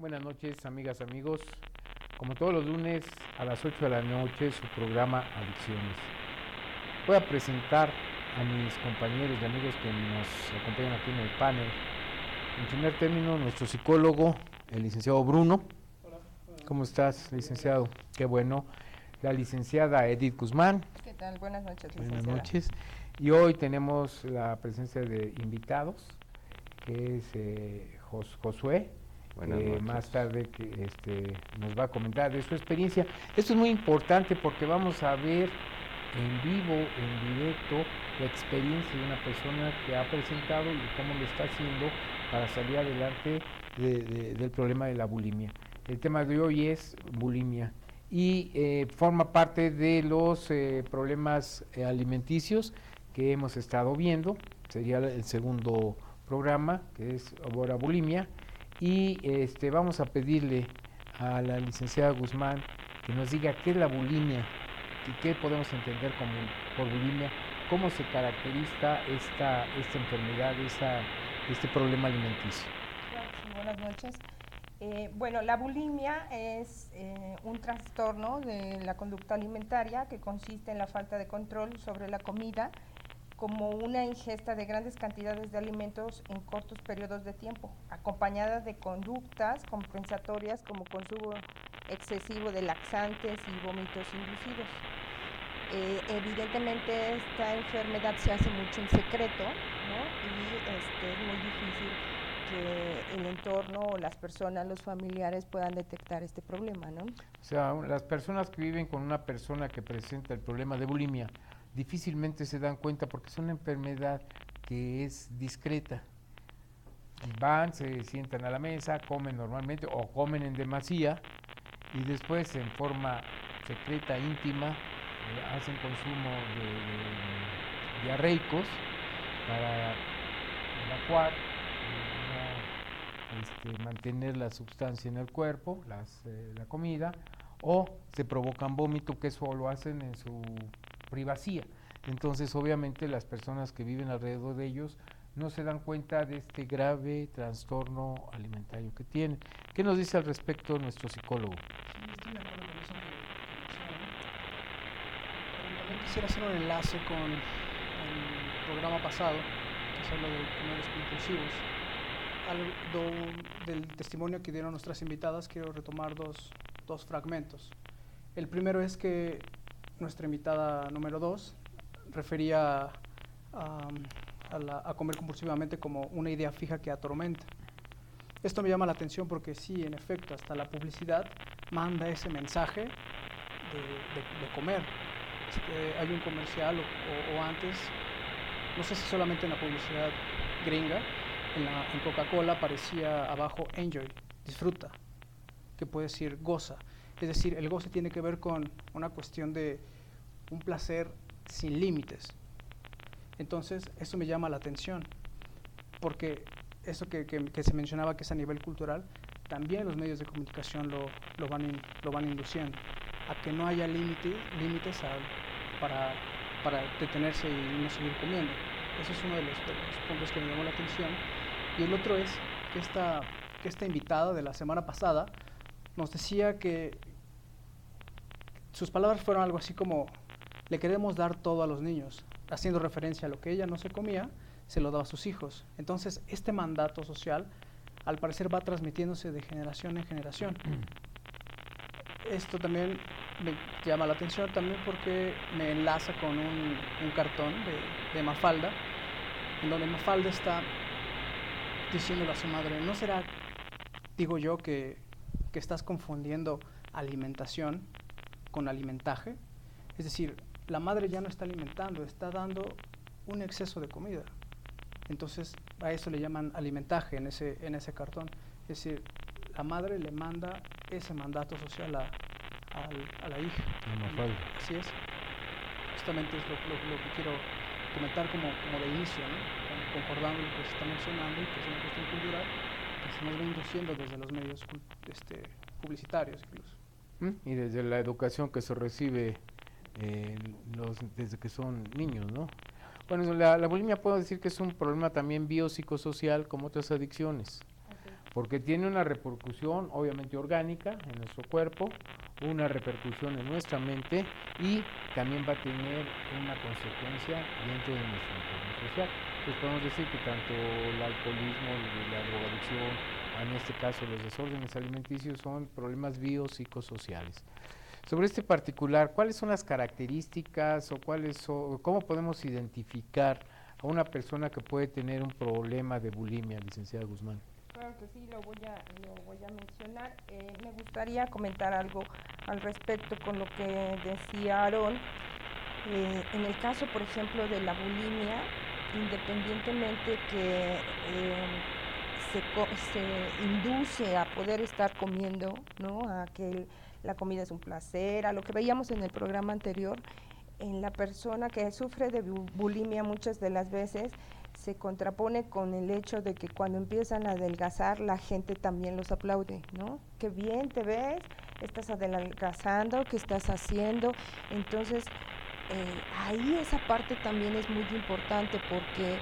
Buenas noches, amigas, amigos. Como todos los lunes a las 8 de la noche, su programa Adicciones. Voy a presentar a mis compañeros y amigos que nos acompañan aquí en el panel. En primer término, nuestro psicólogo, el licenciado Bruno. Hola. ¿Cómo estás, licenciado? Qué bueno. La licenciada Edith Guzmán. ¿Qué tal? Buenas noches, Buenas licenciada. noches. Y hoy tenemos la presencia de invitados, que es Josué. Más tarde nos va a comentar de su experiencia. Esto es muy importante porque vamos a ver en vivo, en directo, la experiencia de una persona que ha presentado y cómo lo está haciendo para salir adelante del problema de la bulimia. El tema de hoy es bulimia y forma parte de los problemas alimenticios que hemos estado viendo. Sería el segundo programa, que es ahora bulimia. Y vamos a pedirle a la licenciada Guzmán que nos diga qué es la bulimia y qué podemos entender por bulimia, cómo se caracteriza esta enfermedad, este problema alimenticio. Sí, buenas noches. Bueno, la bulimia es un trastorno de la conducta alimentaria que consiste en la falta de control sobre la comida, como una ingesta de grandes cantidades de alimentos en cortos periodos de tiempo, acompañada de conductas compensatorias como consumo excesivo de laxantes y vómitos inducidos. Evidentemente esta enfermedad se hace mucho en secreto, ¿no? Y es muy difícil que el entorno o las personas, los familiares puedan detectar este problema, ¿no? O sea, las personas que viven con una persona que presenta el problema de bulimia difícilmente se dan cuenta porque es una enfermedad que es discreta. Van, se sientan a la mesa, comen normalmente o comen en demasía y después en forma secreta, íntima, hacen consumo de diarreicos para evacuar, mantener la sustancia en el cuerpo, la comida, o se provocan vómito, que eso lo hacen en su privacidad. Entonces, obviamente, las personas que viven alrededor de ellos no se dan cuenta de este grave trastorno alimentario que tienen. ¿Qué nos dice al respecto nuestro psicólogo? Sí, estoy de acuerdo con eso que mencionan. Pero también quisiera hacer un enlace con el programa pasado, que se habló de comedores compulsivos. Del testimonio que dieron nuestras invitadas, quiero retomar dos fragmentos. El primero es que nuestra invitada número 2 refería a comer compulsivamente como una idea fija que atormenta. Esto me llama la atención porque sí, en efecto, hasta la publicidad manda ese mensaje de comer. Hay un comercial o antes, no sé si solamente en la publicidad gringa, en Coca-Cola aparecía abajo enjoy, disfruta, que puede decir goza. Es decir, el goce tiene que ver con una cuestión de un placer sin límites. Entonces, eso me llama la atención, porque eso que se mencionaba que es a nivel cultural, también los medios de comunicación lo van induciendo a que no haya límites para detenerse y no seguir comiendo. Ese es uno de los puntos que me llamó la atención. Y el otro es que esta invitada de la semana pasada nos decía que sus palabras fueron algo así como: le queremos dar todo a los niños, haciendo referencia a lo que ella no se comía, se lo daba a sus hijos. Entonces, este mandato social, al parecer, va transmitiéndose de generación en generación. Esto también me llama la atención también porque me enlaza con un cartón de Mafalda, en donde Mafalda está diciéndole a su madre: ¿no será, digo yo, que estás confundiendo alimentación con alimentaje? Es decir, la madre ya no está alimentando, está dando un exceso de comida. Entonces, a eso le llaman alimentaje en ese cartón. Es decir, la madre le manda ese mandato social a la hija. Así es. Justamente es lo que quiero comentar como de inicio, ¿no? Concordando lo que se está mencionando y que es una cuestión cultural que se nos va induciendo desde los medios publicitarios incluso. Y desde la educación que se recibe desde que son niños, ¿no? Bueno, la bulimia puedo decir que es un problema también biopsicosocial como otras adicciones. Okay. porque tiene una repercusión obviamente orgánica en nuestro cuerpo, una repercusión en nuestra mente y también va a tener una consecuencia dentro de nuestro entorno social. Entonces podemos decir que tanto el alcoholismo, la drogadicción, en este caso los desórdenes alimenticios, son problemas biopsicosociales. Sobre este particular, ¿cuáles son las características o cómo podemos identificar a una persona que puede tener un problema de bulimia, licenciada Guzmán? Claro que sí, lo voy a mencionar. Me gustaría comentar algo al respecto con lo que decía Aarón. En el caso, por ejemplo, de la bulimia, independientemente que se induce a poder estar comiendo, ¿no? A que la comida es un placer, a lo que veíamos en el programa anterior, en la persona que sufre de bulimia muchas de las veces se contrapone con el hecho de que cuando empiezan a adelgazar la gente también los aplaude, ¿no? Qué bien te ves, estás adelgazando, ¿qué estás haciendo? Entonces, ahí esa parte también es muy importante porque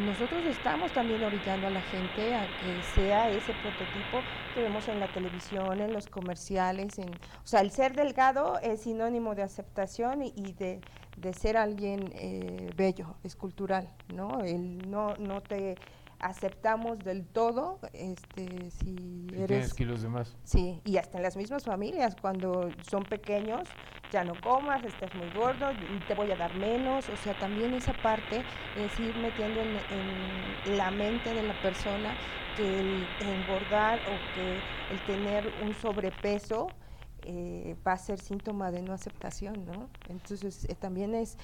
nosotros estamos también orillando a la gente a que sea ese prototipo que vemos en la televisión, en los comerciales, o sea, el ser delgado es sinónimo de aceptación y de ser alguien bello, escultural, ¿no? No te aceptamos del todo, si eres... Tienes kilos de más. Sí, y hasta en las mismas familias, cuando son pequeños, ya no comas, estás muy gordo, te voy a dar menos, o sea, también esa parte es ir metiendo en la mente de la persona que el engordar o que el tener un sobrepeso va a ser síntoma de no aceptación, ¿no? Entonces, también es...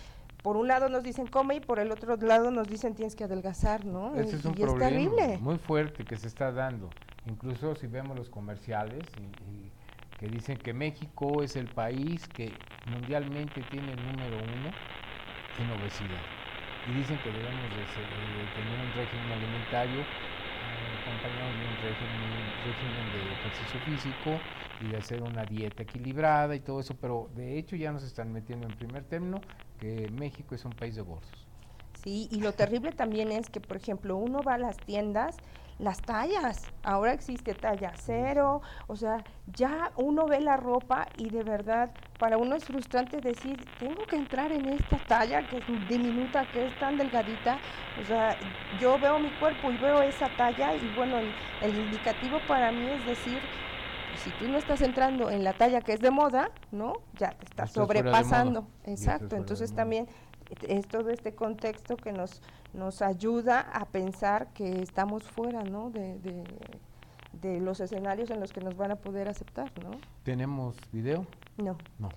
Por un lado nos dicen come y por el otro lado nos dicen tienes que adelgazar, ¿no? Ese es un y es terrible. muy fuerte que se está dando. Incluso si vemos los comerciales que dicen que México es el país que mundialmente tiene el número 1 en obesidad. Y dicen que debemos de tener un régimen alimentario acompañado de un régimen de ejercicio físico y de hacer una dieta equilibrada y todo eso, pero de hecho ya nos están metiendo en primer término que México es un país de gordos. Sí, y lo terrible también es que, por ejemplo, uno va a las tiendas, las tallas, ahora existe talla 0, o sea, ya uno ve la ropa y de verdad, para uno es frustrante decir, tengo que entrar en esta talla que es diminuta, que es tan delgadita, o sea, yo veo mi cuerpo y veo esa talla y bueno, el indicativo para mí es decir, si tú no estás entrando en la talla que es de moda, ¿no? Ya te estás sobrepasando. Exacto, entonces también es todo este contexto que nos ayuda a pensar que estamos fuera, ¿no? De los escenarios en los que nos van a poder aceptar, ¿no? ¿Tenemos video? No. No.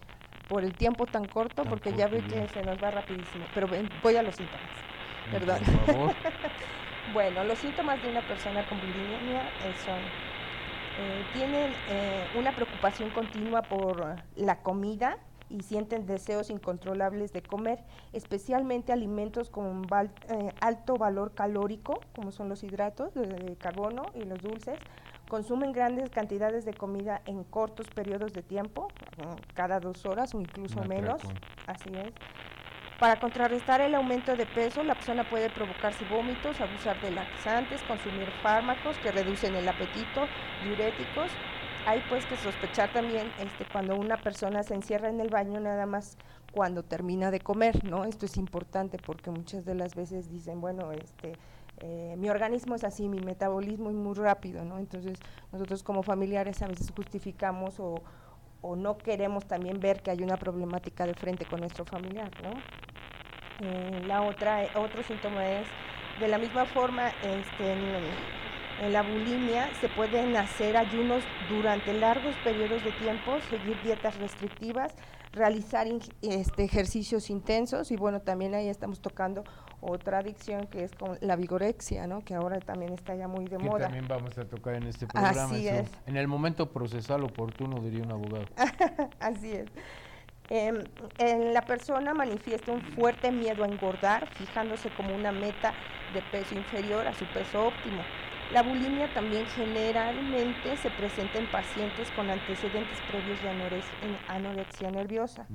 Por el tiempo tan corto, porque ya ve que se nos va rapidísimo. Pero voy a los síntomas. Perdón. Por favor. Bueno, los síntomas de una persona con bulimia son... tienen una preocupación continua por la comida y sienten deseos incontrolables de comer, especialmente alimentos con alto valor calórico, como son los hidratos de carbono y los dulces. Consumen grandes cantidades de comida en cortos periodos de tiempo, cada 2 horas o incluso menos, así es. Para contrarrestar el aumento de peso, la persona puede provocarse vómitos, abusar de laxantes, consumir fármacos que reducen el apetito, diuréticos. Hay pues que sospechar también cuando una persona se encierra en el baño nada más cuando termina de comer, ¿no? Esto es importante porque muchas de las veces dicen, bueno, mi organismo es así, mi metabolismo es muy rápido, ¿no? Entonces nosotros como familiares a veces justificamos o no queremos también ver que hay una problemática de frente con nuestro familiar, ¿no? Otro síntoma es, de la misma forma, en la bulimia se pueden hacer ayunos durante largos periodos de tiempo, seguir dietas restrictivas, realizar ejercicios intensos y bueno, también ahí estamos tocando otra adicción que es con la vigorexia, ¿no? Que ahora también está ya muy de moda. Que también vamos a tocar en este programa. Así es. En el momento procesal oportuno, diría un abogado. Así es. La persona manifiesta un fuerte miedo a engordar, fijándose como una meta de peso inferior a su peso óptimo. La bulimia también generalmente se presenta en pacientes con antecedentes previos de anorexia nerviosa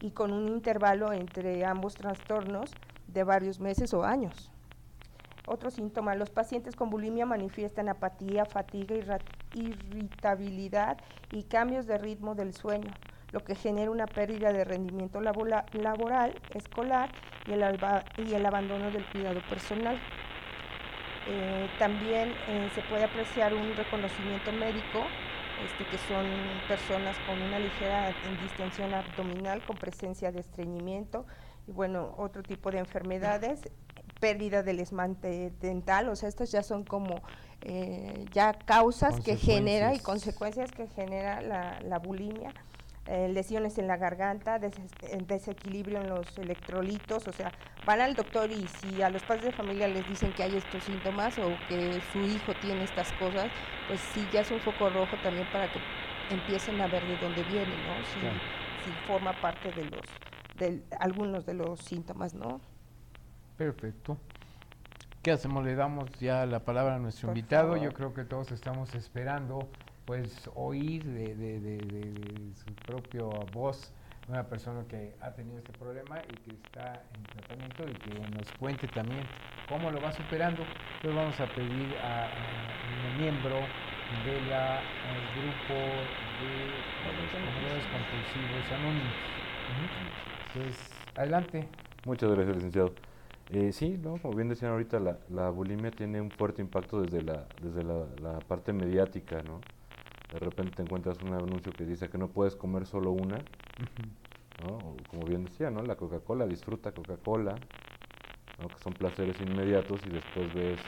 y con un intervalo entre ambos trastornos de varios meses o años. Otro síntoma, los pacientes con bulimia manifiestan apatía, fatiga, irritabilidad y cambios de ritmo del sueño, lo que genera una pérdida de rendimiento laboral, escolar y el abandono del cuidado personal. También se puede apreciar un reconocimiento médico, que son personas con una ligera distensión abdominal con presencia de estreñimiento y bueno, otro tipo de enfermedades, pérdida del esmalte dental, o sea, estos ya son como ya causas que genera y consecuencias que genera la bulimia. Lesiones en la garganta, desequilibrio en los electrolitos, o sea, van al doctor y si a los padres de familia les dicen que hay estos síntomas o que su hijo tiene estas cosas, pues sí, ya es un foco rojo también para que empiecen a ver de dónde viene, ¿no? Si forma parte de algunos de los síntomas, ¿no? Perfecto. ¿Qué hacemos? Le damos ya la palabra a nuestro invitado. Yo creo que todos estamos esperando pues oír de su propia voz una persona que ha tenido este problema y que está en tratamiento y que nos cuente también cómo lo va superando. Entonces vamos a pedir a un miembro del grupo de comedores compulsivos anónimos. Entonces, adelante. Muchas gracias, licenciado. Sí, ¿no? Como bien decían ahorita, la bulimia tiene un fuerte impacto desde la parte mediática, ¿no? De repente te encuentras un anuncio que dice que no puedes comer solo una, ¿no? O como bien decía, ¿no? La Coca-Cola, disfruta Coca-Cola, ¿no? Que son placeres inmediatos y después ves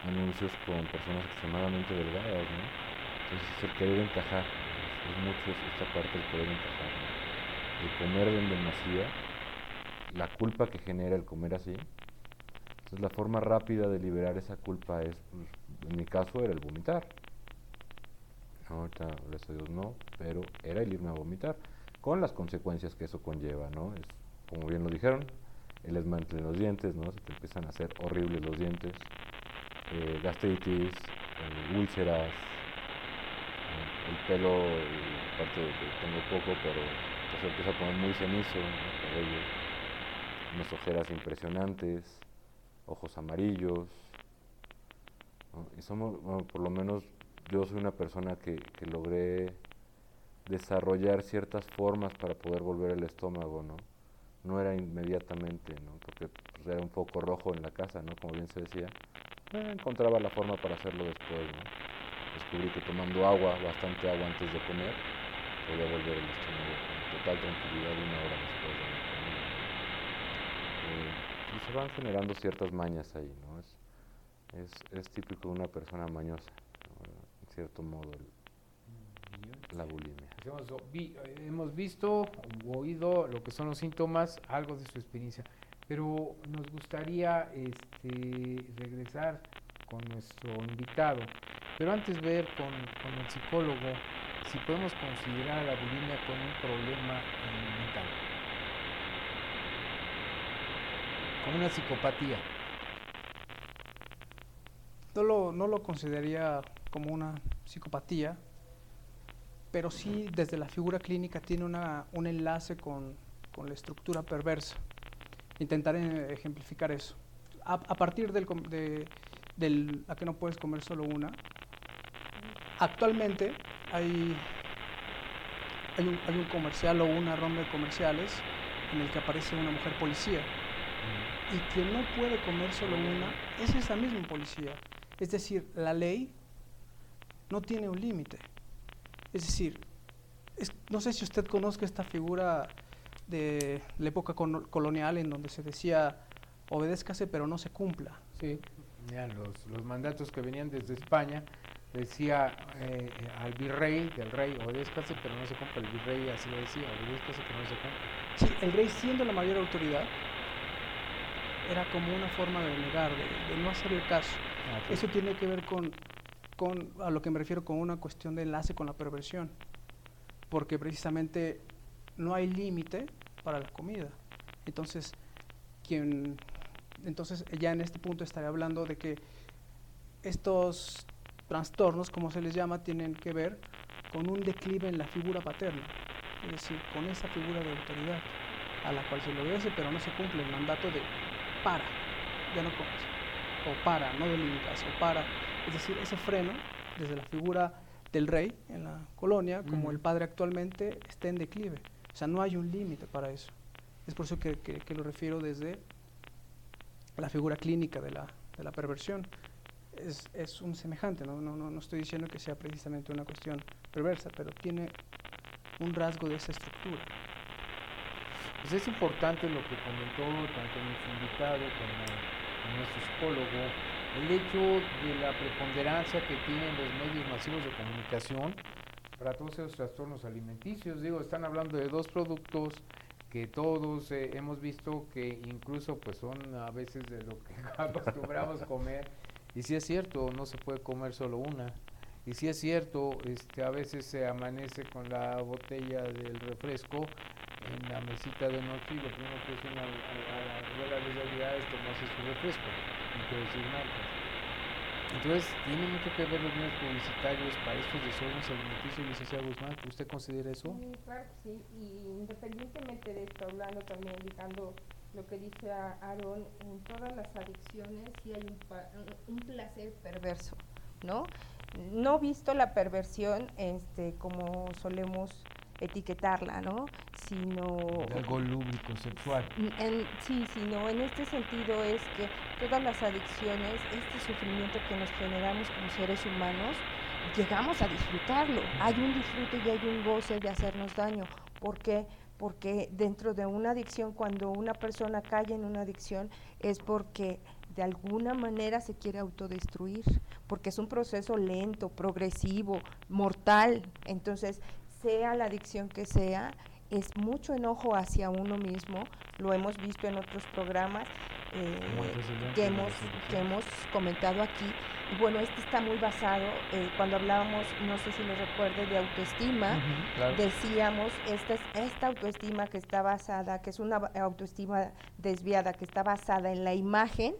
anuncios con personas extremadamente delgadas, ¿no? Entonces es el querer encajar, es mucho esta parte del querer encajar, ¿no? De comer en demasía, la culpa que genera el comer así. Entonces la forma rápida de liberar esa culpa es, pues, en mi caso era el vomitar. No, ahorita, gracias a Dios no, pero era el irme a vomitar, con las consecuencias que eso conlleva, ¿no? Es, como bien lo dijeron, el esmalte en los dientes, ¿no? Se te empiezan a hacer horribles los dientes, gastritis, úlceras, el pelo, aparte de que tengo poco, pero pues se empieza a poner muy cenizo, ¿no? El cabello, unas ojeras impresionantes, ojos amarillos, ¿no? Y somos, bueno, por lo menos yo soy una persona que logré desarrollar ciertas formas para poder volver el estómago, ¿no? No era inmediatamente, ¿no? Porque pues, era un foco rojo en la casa, ¿no? Como bien se decía. Encontraba la forma para hacerlo después, ¿no? Descubrí que tomando agua, bastante agua antes de comer, podía volver el estómago con total tranquilidad 1 hora después de la comida, ¿no? Y se van generando ciertas mañas ahí, ¿no? Es típico de una persona mañosa, ¿no? En cierto modo, la bulimia. Hemos visto o oído lo que son los síntomas, algo de su experiencia, pero nos gustaría regresar con nuestro invitado, pero antes ver con el psicólogo si podemos considerar a la bulimia como un problema mental, como una psicopatía. No lo consideraría como una psicopatía, pero sí desde la figura clínica tiene un enlace con la estructura perversa. Intentaré ejemplificar eso. A partir del a que no puedes comer solo una, actualmente hay un comercial o una ronda de comerciales en el que aparece una mujer policía y quien no puede comer solo una es esa misma policía. Es decir, la ley no tiene un límite. Es decir, no sé si usted conozca esta figura de la época colonial en donde se decía obedézcase pero no se cumpla. Sí, ya los mandatos que venían desde España decía al virrey, del rey, obedézcase pero no se cumpla. El virrey así lo decía, obedézcase pero no se cumpla. Sí, el rey siendo la mayor autoridad era como una forma de negar, de no hacerle caso. Okay. Eso tiene que ver con a lo que me refiero con una cuestión de enlace con la perversión, porque precisamente no hay límite para la comida. Entonces ya en este punto estaré hablando de que estos trastornos, como se les llama, tienen que ver con un declive en la figura paterna, es decir, con esa figura de autoridad a la cual se le obedece, pero no se cumple el mandato de para, ya no comes. o para, no delimitas, o para. Es decir, ese freno, desde la figura del rey en la colonia, como el padre actualmente, está en declive. O sea, no hay un límite para eso. Es por eso que lo refiero desde la figura clínica de la perversión. Es un semejante, no estoy diciendo que sea precisamente una cuestión perversa, pero tiene un rasgo de esa estructura. Pues es importante lo que comentó tanto nuestro invitado como nuestro psicólogo, el hecho de la preponderancia que tienen los medios masivos de comunicación para todos esos trastornos alimenticios. Digo, están hablando de dos productos que todos hemos visto que incluso pues son a veces de lo que acostumbramos comer, y si es cierto, no se puede comer solo una, y si es cierto, a veces se amanece con la botella del refresco en la mesita de noche y lo primero que es a la luz del día es tomarse su refresco, no quiero decir marcas. Entonces, tiene mucho que ver los medios publicitarios para estos desórdenes alimenticios, licenciado Guzmán. ¿Usted considera eso? Sí, claro que sí, y independientemente de esto, hablando también, ligando lo que dice Aarón, en todas las adicciones sí hay un placer perverso, ¿no? No visto la perversión como solemos etiquetarla, ¿no? Sino algo lúbrico, sexual. Sí, sino en este sentido es que todas las adicciones, este sufrimiento que nos generamos como seres humanos, llegamos a disfrutarlo. Hay un disfrute y hay un goce de hacernos daño. ¿Por qué? Porque dentro de una adicción, cuando una persona cae en una adicción, es porque de alguna manera se quiere autodestruir, porque es un proceso lento, progresivo, mortal. Entonces, sea la adicción que sea, es mucho enojo hacia uno mismo, lo hemos visto en otros programas que hemos comentado aquí, y bueno, este está muy basado, cuando hablábamos, no sé si lo recuerde, de autoestima, claro. Decíamos, esta autoestima que está basada, que es una autoestima desviada, que está basada en la imagen.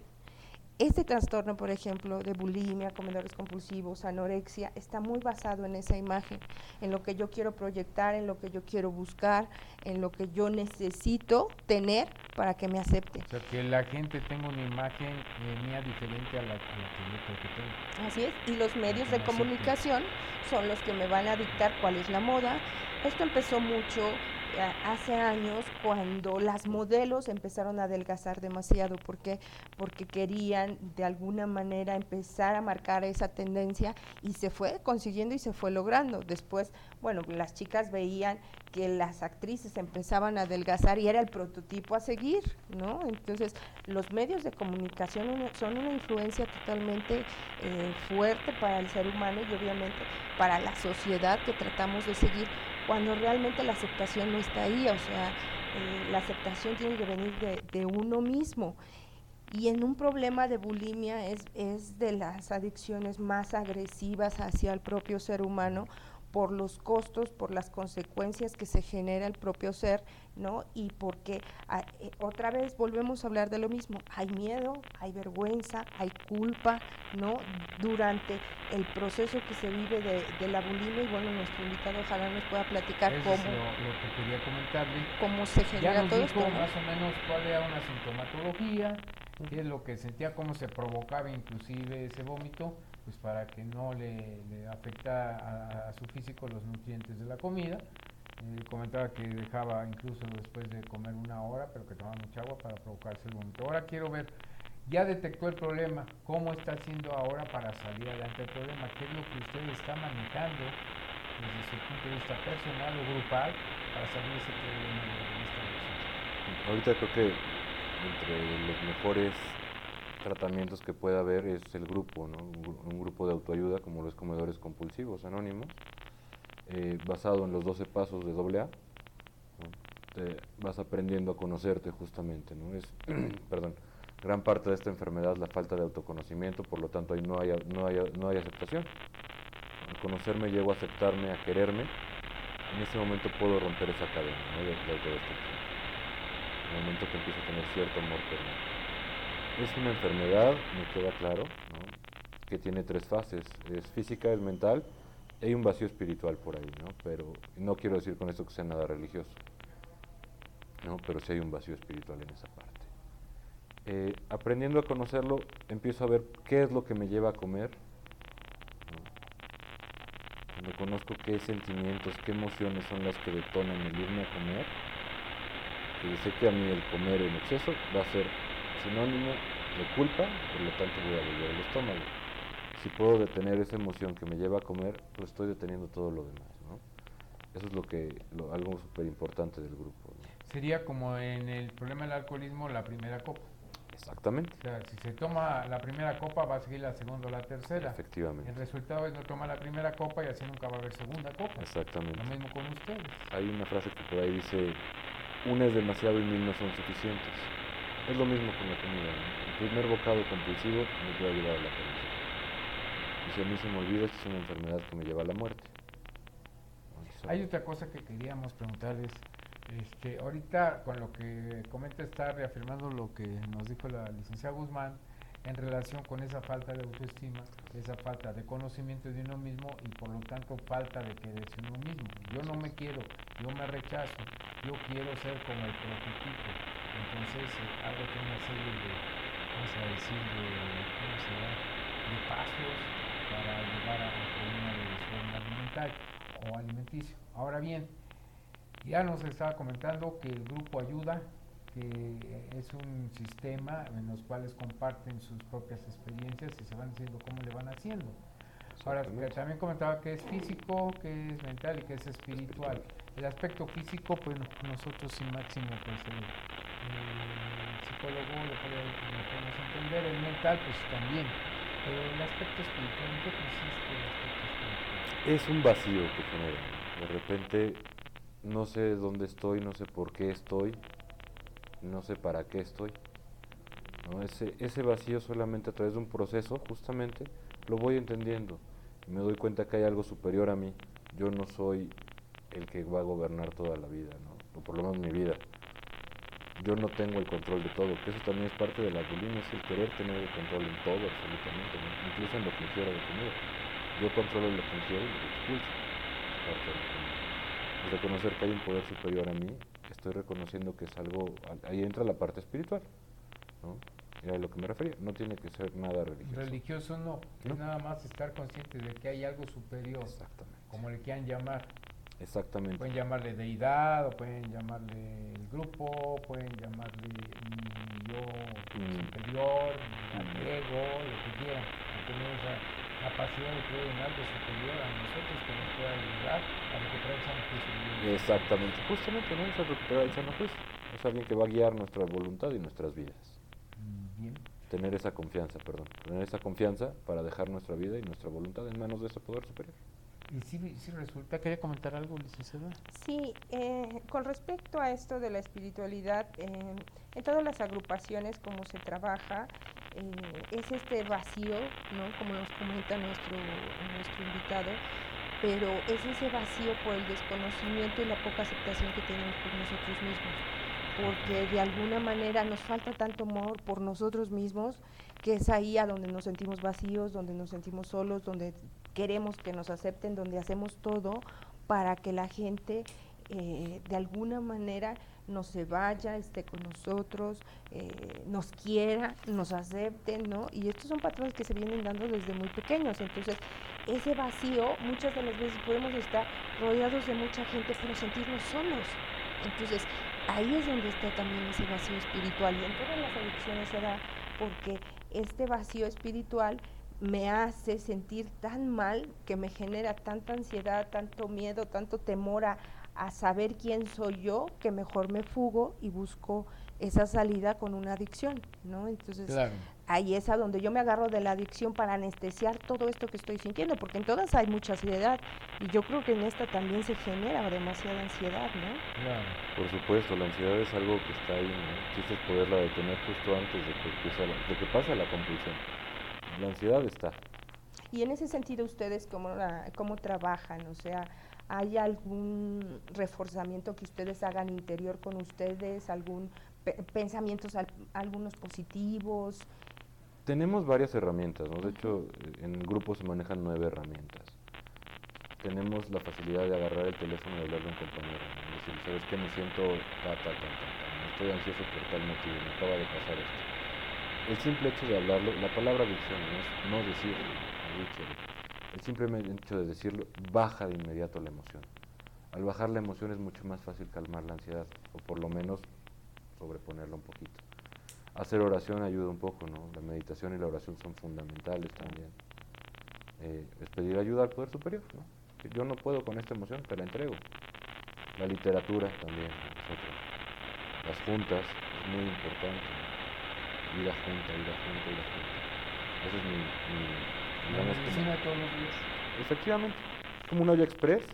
Este trastorno, por ejemplo, de bulimia, comedores compulsivos, anorexia, está muy basado en esa imagen, en lo que yo quiero proyectar, en lo que yo quiero buscar, en lo que yo necesito tener para que me acepte. O sea, que la gente tenga una imagen mía diferente a la que yo creo que tengo. Así es, y los medios de comunicación son los que me van a dictar cuál es la moda. Esto empezó mucho hace años, cuando las modelos empezaron a adelgazar demasiado. ¿Por qué? Porque querían de alguna manera empezar a marcar esa tendencia, y se fue consiguiendo y se fue logrando. Después, bueno, las chicas veían que las actrices empezaban a adelgazar y era el prototipo a seguir, ¿no? Entonces, los medios de comunicación son una influencia totalmente fuerte para el ser humano y obviamente para la sociedad que tratamos de seguir, cuando realmente la aceptación no está ahí. O sea, la aceptación tiene que venir de uno mismo. Y en un problema de bulimia es de las adicciones más agresivas hacia el propio ser humano, por los costos, por las consecuencias que se genera el propio ser, ¿no? Y porque otra vez volvemos a hablar de lo mismo, hay miedo, hay vergüenza, hay culpa, ¿no? Durante el proceso que se vive de la bulimia, y bueno, nuestro invitado ojalá nos pueda platicar eso cómo es lo que quería comentarle. Cómo se genera todo esto, ¿no? Más o menos cuál era una sintomatología, qué es lo que sentía, cómo se provocaba inclusive ese vómito, pues para que no le afecta a su físico los nutrientes de la comida. Comentaba que dejaba incluso después de comer 1 hora, pero que tomaba mucha agua para provocarse el vómito. Ahora quiero ver, ya detectó el problema, ¿cómo está haciendo ahora para salir adelante del problema? ¿Qué es lo que usted está manejando desde su punto de vista personal o grupal para salir de ese problema de esta adicción? Ahorita creo que entre los mejores tratamientos que pueda haber es el grupo, ¿no? Un grupo de autoayuda como los comedores compulsivos anónimos, basado en los 12 pasos de AA, ¿no? Vas aprendiendo a conocerte justamente, ¿no? Perdón, gran parte de esta enfermedad es la falta de autoconocimiento, por lo tanto ahí no hay aceptación. Al conocerme llego a aceptarme, a quererme, en ese momento puedo romper esa cadena, ¿no? de autodestrucción. En el momento que empiezo a tener cierto amor por mí. Es una enfermedad, me queda claro, ¿no? Que tiene 3 fases, es física, es mental, y hay un vacío espiritual por ahí, ¿no? Pero no quiero decir con esto que sea nada religioso, ¿no? Pero sí hay un vacío espiritual en esa parte. aprendiendo a conocerlo, empiezo a ver qué es lo que me lleva a comer, ¿no? Cuando conozco qué sentimientos, qué emociones son las que detonan el irme a comer, y sé que a mí el comer en exceso va a ser sinónimo de culpa, por lo tanto voy a volver al estómago. Si puedo detener esa emoción que me lleva a comer, pues estoy deteniendo todo lo demás, ¿no? Eso es algo súper importante del grupo, ¿no? Sería como en el problema del alcoholismo, la primera copa. Exactamente. O sea, si se toma la primera copa, va a seguir la segunda o la tercera. Efectivamente. El resultado es no tomar la primera copa y así nunca va a haber segunda copa. Exactamente. Lo mismo con ustedes. Hay una frase que por ahí dice, una es demasiado y 1000 no son suficientes. Es lo mismo con la comida, ¿no? El primer bocado compulsivo me puede llevar a la perdición. Y si a mí se me olvida, esta es una enfermedad que me lleva a la muerte. Hay otra cosa que queríamos preguntarles. Ahorita con lo que comenta está reafirmando lo que nos dijo la licenciada Guzmán en relación con esa falta de autoestima, esa falta de conocimiento de uno mismo y por lo tanto falta de quererse uno mismo. Yo no me quiero, yo me rechazo, yo quiero ser como el prototipo. Entonces hago toda una serie de, vamos a decir, de pasos para llegar a un problema de desorden alimentario o alimenticio. Ahora bien, ya nos estaba comentando que el grupo ayuda, que es un sistema en los cuales comparten sus propias experiencias y se van diciendo cómo le van haciendo. Ahora, también comentaba que es físico, que es mental y que es espiritual. El aspecto físico, pues nosotros sin máximo, pues el psicólogo lo podemos entender, el mental, pues también. Pero el aspecto espiritual, ¿en qué consiste el aspecto espiritual? Es un vacío que genera. De repente no sé dónde estoy, no sé por qué estoy, no sé para qué estoy, ¿no? Ese vacío solamente a través de un proceso, justamente, lo voy entendiendo. Y me doy cuenta que hay algo superior a mí. Yo no soy el que va a gobernar toda la vida, ¿no? O por lo menos mi vida. Yo no tengo el control de todo, que eso también es parte de la bulimia, es el querer tener el control en todo, absolutamente, ¿no? Incluso en lo que ingiero de comida. Yo controlo lo que ingiero y lo que expulso. Parte de la comida. Al reconocer que hay un poder superior a mí, estoy reconociendo que es algo, ahí entra la parte espiritual, ¿no? Era a lo que me refería, no tiene que ser nada religioso. Religioso no, es nada más estar consciente de que hay algo superior, como le quieran llamar. Exactamente. Pueden llamarle deidad, o pueden llamarle el grupo, pueden llamarle mi yo superior, mi ego, lo que quieran. Tener esa capacidad de creer en algo superior a nosotros que nos pueda ayudar a recuperar el sano juicio. Exactamente, justamente, ¿no? Es a recuperar el sano juicio. Es alguien que va a guiar nuestra voluntad y nuestras vidas. Bien. Tener esa confianza para dejar nuestra vida y nuestra voluntad en manos de ese poder superior. ¿Y si resulta? ¿Quería comentar algo, licenciada? Sí, con respecto a esto de la espiritualidad, en todas las agrupaciones como se trabaja, es este vacío, ¿no? Como nos comenta nuestro invitado, pero es ese vacío por el desconocimiento y la poca aceptación que tenemos por nosotros mismos, porque de alguna manera nos falta tanto amor por nosotros mismos, que es ahí a donde nos sentimos vacíos, donde nos sentimos solos, donde queremos que nos acepten, donde hacemos todo para que la gente de alguna manera no se vaya, esté con nosotros, nos quiera, nos acepten, ¿no? Y estos son patrones que se vienen dando desde muy pequeños. Entonces, ese vacío, muchas de las veces podemos estar rodeados de mucha gente, pero sentirnos solos. Entonces, ahí es donde está también ese vacío espiritual. Y en todas las adicciones se da porque este vacío espiritual me hace sentir tan mal, que me genera tanta ansiedad, tanto miedo, tanto temor a saber quién soy yo, que mejor me fugo y busco esa salida con una adicción, ¿no? Entonces, claro, ahí es a donde yo me agarro de la adicción para anestesiar todo esto que estoy sintiendo, porque en todas hay mucha ansiedad, y yo creo que en esta también se genera demasiada ansiedad, ¿no? Claro. Por supuesto, la ansiedad es algo que está ahí, ¿no? El chiste es poderla detener justo antes de que pase la compulsión. La ansiedad está. Y en ese sentido, ¿ustedes cómo trabajan? O sea, ¿hay algún reforzamiento que ustedes hagan interior con ustedes? ¿Algún pensamientos, algunos positivos? Tenemos varias herramientas, ¿no? De hecho, en el grupo se manejan 9 herramientas. Tenemos la facilidad de agarrar el teléfono y hablarle a un compañero, ¿no? Decir, ¿sabes qué? Me siento estoy ansioso por tal motivo, me acaba de pasar esto. el simple hecho de hablarlo, la palabra adicción no es no decirlo, el simple hecho de decirlo baja de inmediato la emoción. Al bajar la emoción es mucho más fácil calmar la ansiedad, o por lo menos sobreponerla un poquito. Hacer oración ayuda un poco, ¿no? La meditación y la oración son fundamentales también. Es pedir ayuda al poder superior, ¿no? Que yo no puedo con esta emoción, te la entrego. La literatura también es otra. Las juntas, es muy importante, ¿no? Ir a junta. Ese es La medicina todos los días. Efectivamente, como una olla express,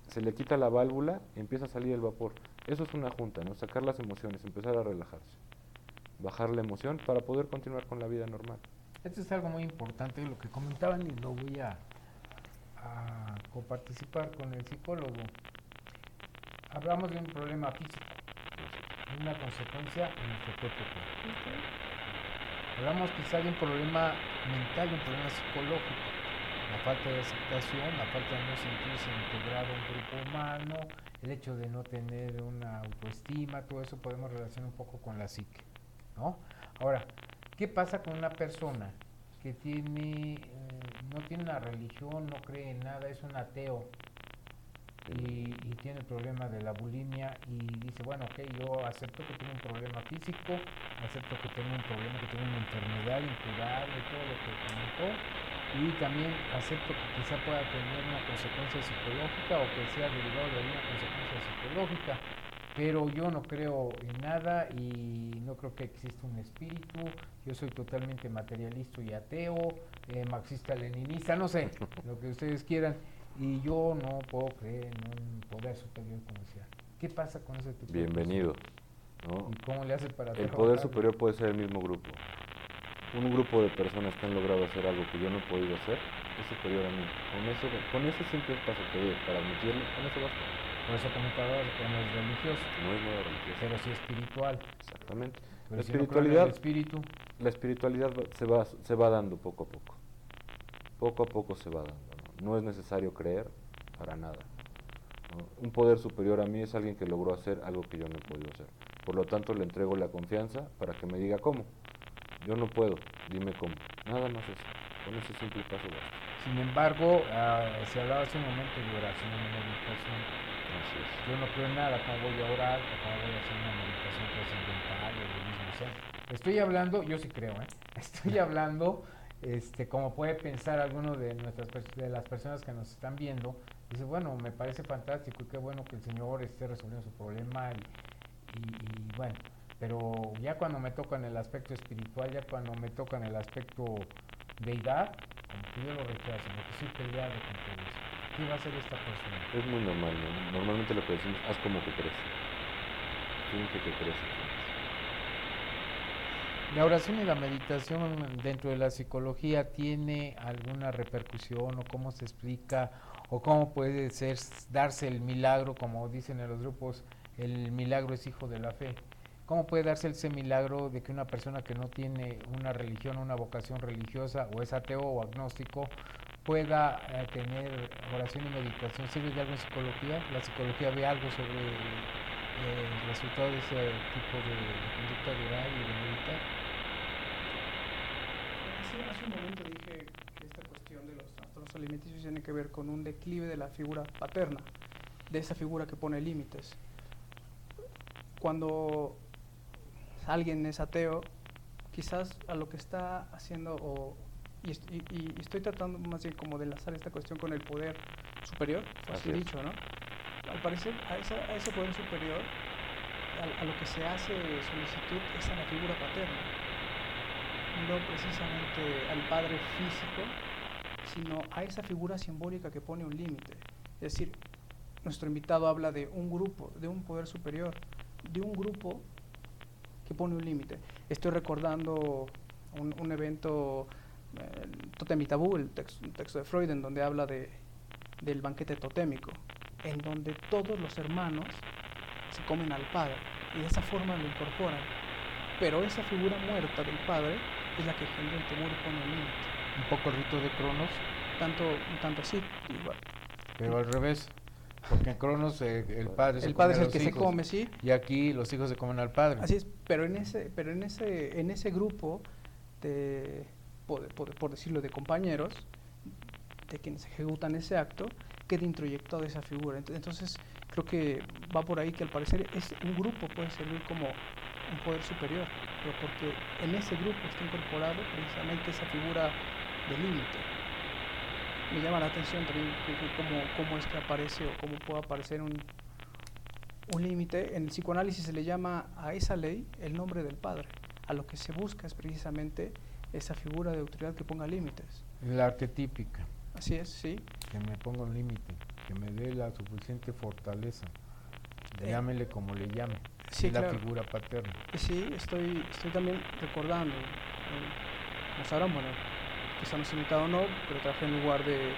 se le quita la válvula y empieza a salir el vapor. Eso es una junta, ¿no? Sacar las emociones, empezar a relajarse, bajar la emoción para poder continuar con la vida normal. Esto es algo muy importante, lo que comentaban, y lo voy a coparticipar con el psicólogo. Hablamos de un problema físico, una consecuencia en nuestro propio cuerpo. Hablamos quizá de un problema mental, de un problema psicológico, la falta de aceptación, la falta de no sentirse integrado a un grupo humano, el hecho de no tener una autoestima, todo eso podemos relacionar un poco con la psique, ¿no? Ahora, ¿qué pasa con una persona que no tiene una religión, no cree en nada, es un ateo y tiene el problema de la bulimia y dice, bueno, ok, yo acepto que tengo un problema físico, acepto que tengo un problema, que tengo una enfermedad incurable, todo lo que comentó, y también acepto que quizá pueda tener una consecuencia psicológica o que sea derivado de una consecuencia psicológica, pero yo no creo en nada y no creo que exista un espíritu, yo soy totalmente materialista y ateo, marxista-leninista, no sé, lo que ustedes quieran, y yo no puedo creer en un poder superior como decía. ¿Qué pasa con ese tipo Bienvenido, de cosas? ¿Y cómo le hace para el poder superior puede ser el mismo grupo. Un grupo de personas que han logrado hacer algo que yo no he podido hacer es superior a mí. Con ese simple paso que doy para admitirlo, con eso basta. Por eso comentaba que no es religioso. No es nada religioso. Pero sí espiritual. Exactamente. Pero La si espiritualidad, no creo en el espíritu. La espiritualidad se va dando poco a poco. Poco a poco se va dando. No es necesario creer para nada, ¿no? Un poder superior a mí es alguien que logró hacer algo que yo no he podido hacer. Por lo tanto, le entrego la confianza para que me diga cómo. Yo no puedo, dime cómo. Nada más eso. Con ese simple paso basta. Sin embargo, se hablaba hace un momento de oración y meditación. Así es. Yo no creo en nada, cómo voy a orar, cómo voy a hacer una meditación trascendental o lo mismo. O sea, estoy hablando, yo sí creo, estoy hablando, como puede pensar alguno de las personas que nos están viendo, dice, bueno, me parece fantástico y qué bueno que el Señor esté resolviendo su problema y bueno, pero ya cuando me toca en el aspecto espiritual, ya cuando me toca en el aspecto deidad, como que yo lo rechazo, porque estoy peleado con todo eso. ¿Qué va a hacer esta persona? Es muy normal, ¿no? Normalmente lo que decimos, haz como que crees. Finge que crees. ¿La oración y la meditación dentro de la psicología tiene alguna repercusión o cómo se explica o cómo puede darse el milagro, como dicen en los grupos, el milagro es hijo de la fe? ¿Cómo puede darse ese milagro de que una persona que no tiene una religión, una vocación religiosa, o es ateo o agnóstico, pueda tener oración y meditación? ¿Sirve de algo en psicología? ¿La psicología ve algo sobre el resultado de ese tipo de conducta de orar y de meditar? Hace un momento dije que esta cuestión de los trastornos alimenticios tiene que ver con un declive de la figura paterna, de esa figura que pone límites. Cuando alguien es ateo, quizás a lo que está haciendo, y estoy tratando más bien como de enlazar esta cuestión con el poder superior, así dicho, ¿no? Al parecer, a ese poder superior, a lo que se hace solicitud es a la figura paterna, no precisamente al padre físico, sino a esa figura simbólica que pone un límite. Es decir, nuestro invitado habla de un grupo, de un poder superior, de un grupo que pone un límite. Estoy recordando un evento, Tótem y Tabú, un texto de Freud, en donde habla del banquete totémico, en donde todos los hermanos se comen al padre y de esa forma lo incorporan. Pero esa figura muerta del padre es la que genera el temor y pone un límite. Un poco el rito de Cronos. Tanto así, igual. Pero al revés. Porque en Cronos el padre es el que se come, sí. Y aquí los hijos se comen al padre. Así es, pero en ese grupo por decirlo, de compañeros, de quienes ejecutan ese acto, quede introyectada esa figura. Entonces, creo que va por ahí, que al parecer un grupo puede servir como un poder superior, pero porque en ese grupo está incorporado precisamente esa figura de límite. Me llama la atención también cómo es que aparece, o cómo puede aparecer un límite. En el psicoanálisis se le llama a esa ley el nombre del padre. A lo que se busca es precisamente esa figura de autoridad que ponga límites. La arquetípica. Así es, sí. Que me ponga un límite, que me dé la suficiente fortaleza. Llámele como le llame. Sí, la claro. figura paterna. Sí, estoy también recordando, como sabrán, bueno, quizá no se invitado o no, pero trabajé en un lugar de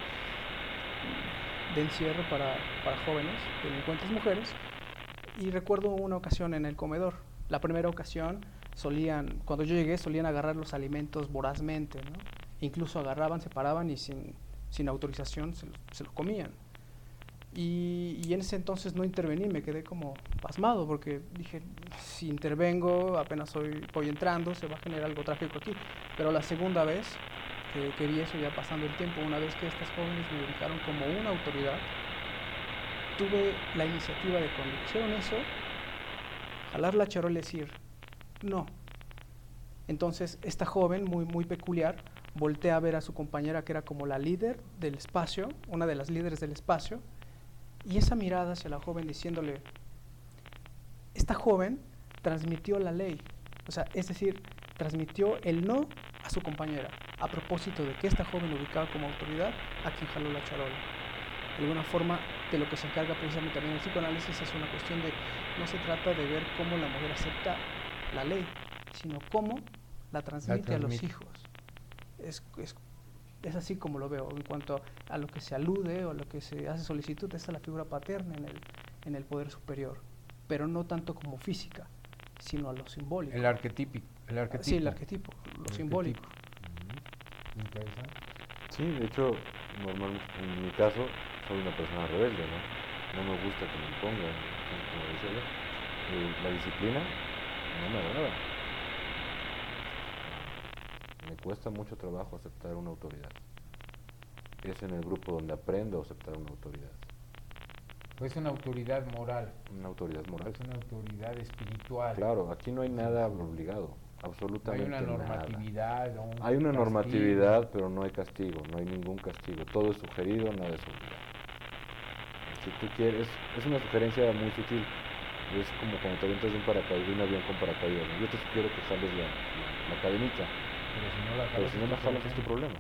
encierro para jóvenes, delincuentes mujeres, y recuerdo una ocasión en el comedor. La primera ocasión cuando yo llegué, solían agarrar los alimentos vorazmente, ¿no? Incluso agarraban, se paraban y sin autorización se los comían. Y en ese entonces no intervení, me quedé como pasmado, porque dije, si intervengo, apenas voy entrando, se va a generar algo trágico aquí. Pero la segunda vez que vi eso, ya pasando el tiempo, una vez que estas jóvenes me ubicaron como una autoridad, tuve la iniciativa de, cuando hicieron eso, jalar la charola y decir, no. Entonces esta joven, muy peculiar, voltea a ver a su compañera, que era como la líder del espacio, una de las líderes del espacio, y esa mirada hacia la joven diciéndole, esta joven transmitió la ley, o sea, es decir, transmitió el no a su compañera, a propósito de que esta joven ubicada como autoridad a quien jaló la charola. De alguna forma, de lo que se encarga precisamente también el psicoanálisis es una cuestión de, no se trata de ver cómo la mujer acepta la ley, sino cómo la transmite a los hijos. Es así como lo veo, en cuanto a lo que se alude o a lo que se hace solicitud, es a la figura paterna en el poder superior, pero no tanto como física, sino a lo simbólico. El arquetípico. Sí, el arquetipo, lo simbólico. Interesante. Sí, de hecho, normalmente, en mi caso, soy una persona rebelde, ¿no? No me gusta que me impongan, como decía yo. La disciplina no me agrada. Me cuesta mucho trabajo aceptar una autoridad. Es en el grupo donde aprendo a aceptar una autoridad. Pues una autoridad moral. Una autoridad moral. Es una autoridad espiritual. Claro, aquí no hay nada obligado, absolutamente nada. Hay una normatividad. Hay una normatividad, pero no hay castigo, no hay ningún castigo. Todo es sugerido, nada es obligado. Si tú quieres, es una sugerencia muy sutil. Es como cuando te avientas de un avión con paracaídas. Yo te sugiero que jales la cadenita. Pero si no la jalas, es tu problema.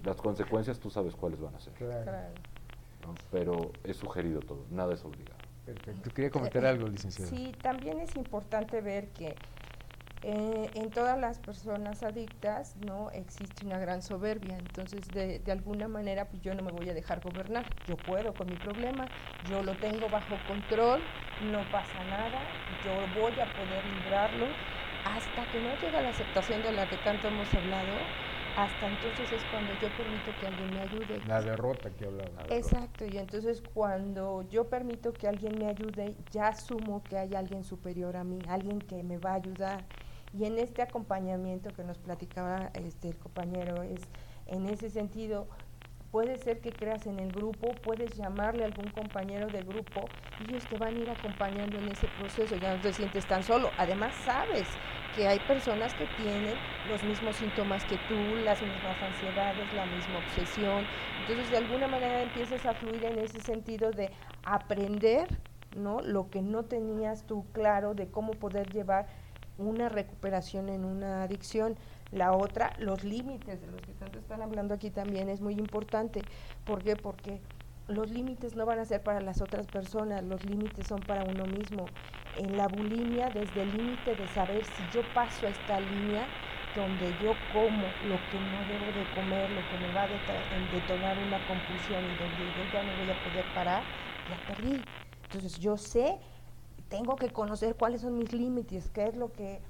Las consecuencias tú sabes cuáles van a ser. Claro. ¿No? Pero es sugerido todo, nada es obligado. Perfecto. Quería comentar algo, licenciado. Sí, también es importante ver que en todas las personas adictas no existe una gran soberbia. Entonces, de alguna manera, pues yo no me voy a dejar gobernar. Yo puedo con mi problema, yo lo tengo bajo control, no pasa nada, yo voy a poder librarlo. Hasta que no llega la aceptación de la que tanto hemos hablado, hasta entonces es cuando yo permito que alguien me ayude. La derrota que hablaba. Exacto, y entonces cuando yo permito que alguien me ayude, ya asumo que hay alguien superior a mí, alguien que me va a ayudar. Y en este acompañamiento que nos platicaba el compañero, es en ese sentido, puede ser que creas en el grupo, puedes llamarle a algún compañero del grupo y ellos te van a ir acompañando en ese proceso, ya no te sientes tan solo. Además sabes que hay personas que tienen los mismos síntomas que tú, las mismas ansiedades, la misma obsesión. Entonces de alguna manera empiezas a fluir en ese sentido de aprender, ¿no?, lo que no tenías tú claro de cómo poder llevar una recuperación en una adicción. La otra, los límites de los que tanto están hablando aquí también es muy importante. ¿Por qué? Porque los límites no van a ser para las otras personas, los límites son para uno mismo. En la bulimia, desde el límite de saber si yo paso a esta línea donde yo como lo que no debo de comer, lo que me va a detonar una compulsión y donde yo ya no voy a poder parar, ya perdí. Entonces yo sé, tengo que conocer cuáles son mis límites, qué es lo que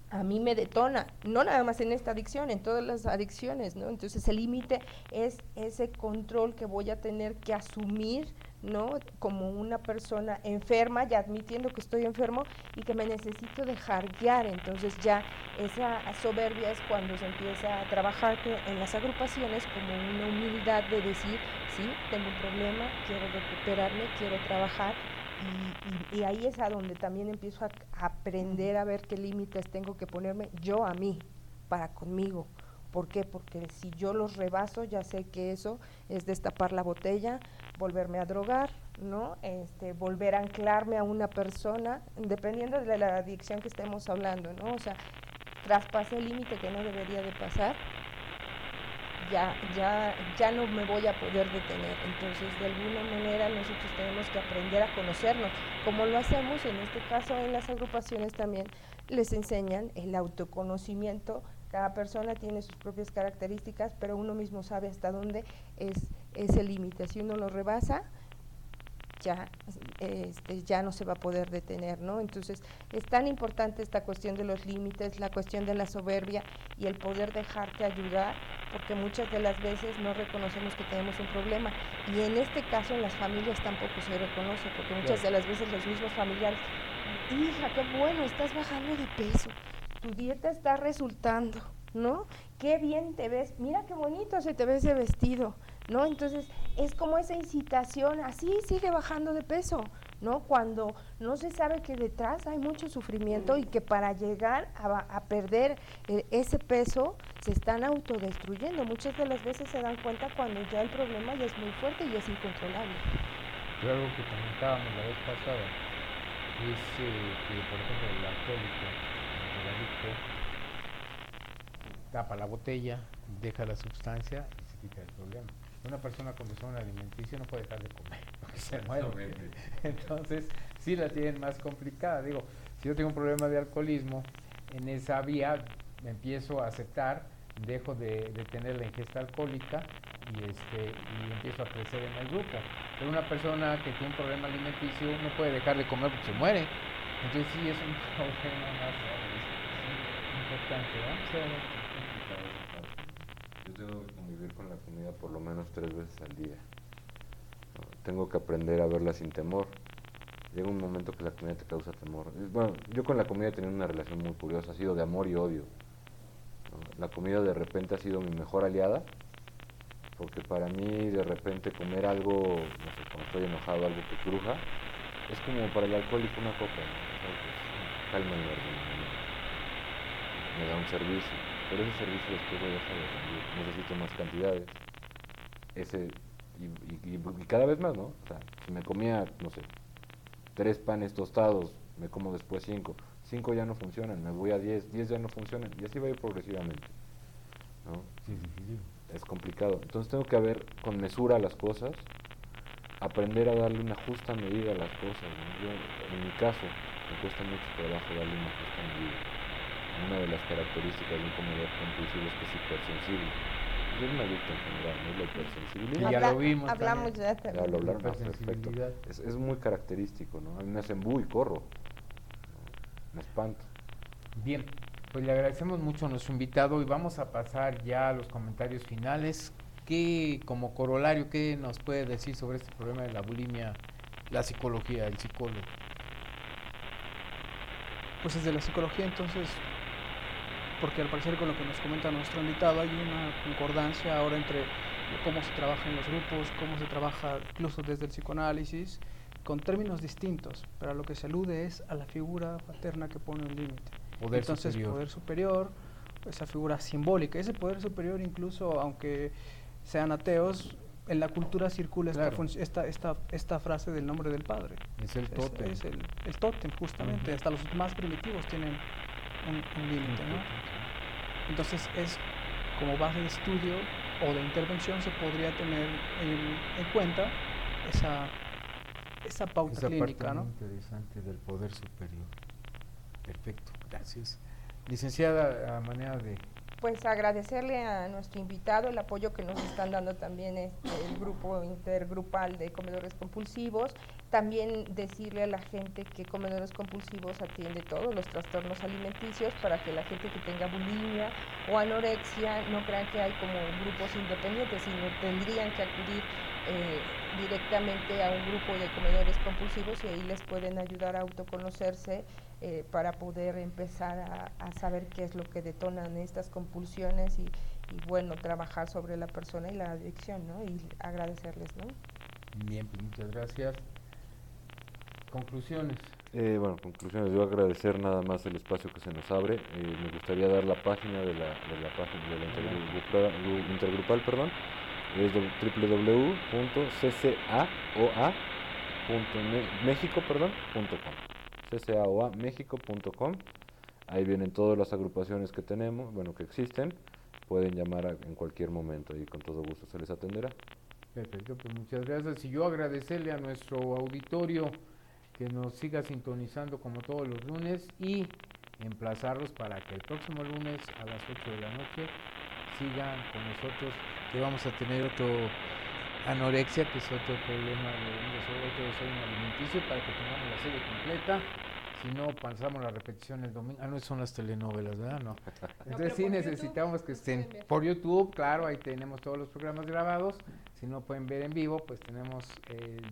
a mí me detona, no nada más en esta adicción, en todas las adicciones, ¿no? Entonces el límite es ese control que voy a tener que asumir, ¿no? Como una persona enferma, ya admitiendo que estoy enfermo y que me necesito dejar guiar. Entonces ya esa soberbia es cuando se empieza a trabajar en las agrupaciones como una humildad de decir, sí, tengo un problema, quiero recuperarme, quiero trabajar. Y ahí es a donde también empiezo a aprender a ver qué límites tengo que ponerme yo a mí, para conmigo. ¿Por qué? Porque si yo los rebaso, ya sé que eso es destapar la botella, volverme a drogar, ¿no? Volver a anclarme a una persona, dependiendo de la adicción que estemos hablando, ¿no? O sea, traspasé el límite que no debería de pasar, ya no me voy a poder detener. Entonces, de alguna manera nosotros tenemos que aprender a conocernos. Como lo hacemos en este caso en las agrupaciones también, les enseñan el autoconocimiento. Cada persona tiene sus propias características, pero uno mismo sabe hasta dónde es ese límite. Si uno lo rebasa, ya no se va a poder detener, ¿no? Entonces, es tan importante esta cuestión de los límites, la cuestión de la soberbia y el poder dejarte ayudar, porque muchas de las veces no reconocemos que tenemos un problema, y en este caso en las familias tampoco se reconoce, porque muchas de las veces los mismos familiares, hija, qué bueno, estás bajando de peso, tu dieta está resultando, ¿no? Qué bien te ves, mira qué bonito se te ve ese vestido, ¿no? Entonces es como esa incitación, así sigue bajando de peso, ¿no? Cuando no se sabe que detrás hay mucho sufrimiento y que para llegar a perder ese peso se están autodestruyendo. Muchas de las veces se dan cuenta cuando ya el problema ya es muy fuerte y es incontrolable. Pero algo que comentábamos la vez pasada es que, por ejemplo, el alcohólico, el adicto, tapa la botella, deja la sustancia y se quita el problema. Una persona con desorden alimenticio no puede dejar de comer, porque se muere. Entonces, sí la tienen más complicada. Digo, si yo tengo un problema de alcoholismo, en esa vía me empiezo a aceptar, dejo de tener la ingesta alcohólica y empiezo a crecer en el grupo. Pero una persona que tiene un problema alimenticio no puede dejar de comer porque se muere. Entonces sí es un problema más importante, ¿no? Yo tengo que convivir con la comida por lo menos 3 veces al día, ¿no? Tengo que aprender a verla sin temor. Llega un momento que la comida te causa temor. Bueno, yo con la comida he tenido una relación muy curiosa, ha sido de amor y odio, ¿no? La comida de repente ha sido mi mejor aliada, porque para mí de repente comer algo, no sé, cuando estoy enojado, algo que cruja, es como para el alcohólico una copa, ¿no? O sea, pues, calma el orden, me da un servicio, pero ese servicio después lo deja de rendir, necesito más cantidades, y cada vez más, ¿no? O sea, si me comía, no sé, 3 panes tostados, me como después 5, 5 ya no funcionan, me voy a 10, 10 ya no funcionan, y así va a ir progresivamente, ¿no? Sí, es difícil. Es complicado, entonces tengo que ver con mesura las cosas, aprender a darle una justa medida a las cosas, ¿no? Yo, en mi caso, me cuesta mucho trabajo darle una justa medida. Una de las características de un comedor compulsivo es que es hipersensible. Y es un adicto en general, ¿no? La hipersensibilidad. Y ya lo vimos Hablamos también. ya también. Ya lo hablaron, Hipersensibilidad. perfecto. Es muy característico, ¿no? A mí me hacen bu y corro. Me espanto. Bien, pues le agradecemos mucho a nuestro invitado y vamos a pasar ya a los comentarios finales. ¿Qué, como corolario, qué nos puede decir sobre este problema de la bulimia, la psicología, el psicólogo? Pues desde la psicología, entonces, porque al parecer con lo que nos comenta nuestro invitado hay una concordancia ahora entre cómo se trabaja en los grupos, cómo se trabaja incluso desde el psicoanálisis, con términos distintos, pero a lo que se alude es a la figura paterna que pone un límite. Poder Entonces, superior. poder superior, esa figura simbólica, ese poder superior incluso aunque sean ateos, en la cultura circula Claro. esta frase del nombre del padre. Es el tótem. Es el tótem, justamente. Hasta los más primitivos tienen un límite, ¿no? Entonces es como base de estudio o de intervención se podría tener en cuenta esa pauta Esa clínica, parte ¿no? muy interesante del poder superior. Perfecto, gracias. Licenciada, a manera de Pues agradecerle a nuestro invitado el apoyo que nos están dando también el grupo intergrupal de comedores compulsivos. También decirle a la gente que Comedores Compulsivos atiende todos los trastornos alimenticios para que la gente que tenga bulimia o anorexia no crean que hay como grupos independientes, sino tendrían que acudir directamente a un grupo de comedores compulsivos y ahí les pueden ayudar a autoconocerse para poder empezar a saber qué es lo que detonan estas compulsiones y bueno, trabajar sobre la persona y la adicción, ¿no? Y agradecerles, ¿no? Bien, pues muchas gracias. Conclusiones. Bueno, conclusiones. Yo agradecer nada más el espacio que se nos abre. Me gustaría dar la página de la página de la intergrupal, perdón. Es www.ccaoa.mexico.com. ccaoamexico.com. Ahí vienen todas las agrupaciones que tenemos, bueno, que existen. Pueden llamar en cualquier momento y con todo gusto se les atenderá. Perfecto, pues muchas gracias. Y yo agradecerle a nuestro auditorio que nos siga sintonizando como todos los lunes y emplazarlos para que el próximo lunes a las 8 de la noche sigan con nosotros, que vamos a tener otro anorexia, que es otro problema otro desorden alimenticio, para que tengamos la serie completa. Si no, pasamos la repetición el domingo. No son las telenovelas, ¿verdad? No. Entonces sí necesitamos que estén por YouTube, claro, ahí tenemos todos los programas grabados. Si no pueden ver en vivo, pues tenemos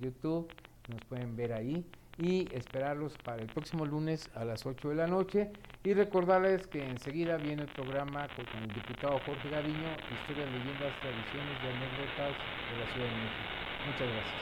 YouTube, nos pueden ver ahí. Y esperarlos para el próximo lunes a las 8 de la noche. Y recordarles que enseguida viene el programa con el diputado Jorge Gaviño, Historias, Leyendas, Tradiciones y Anécdotas de la Ciudad de México. Muchas gracias.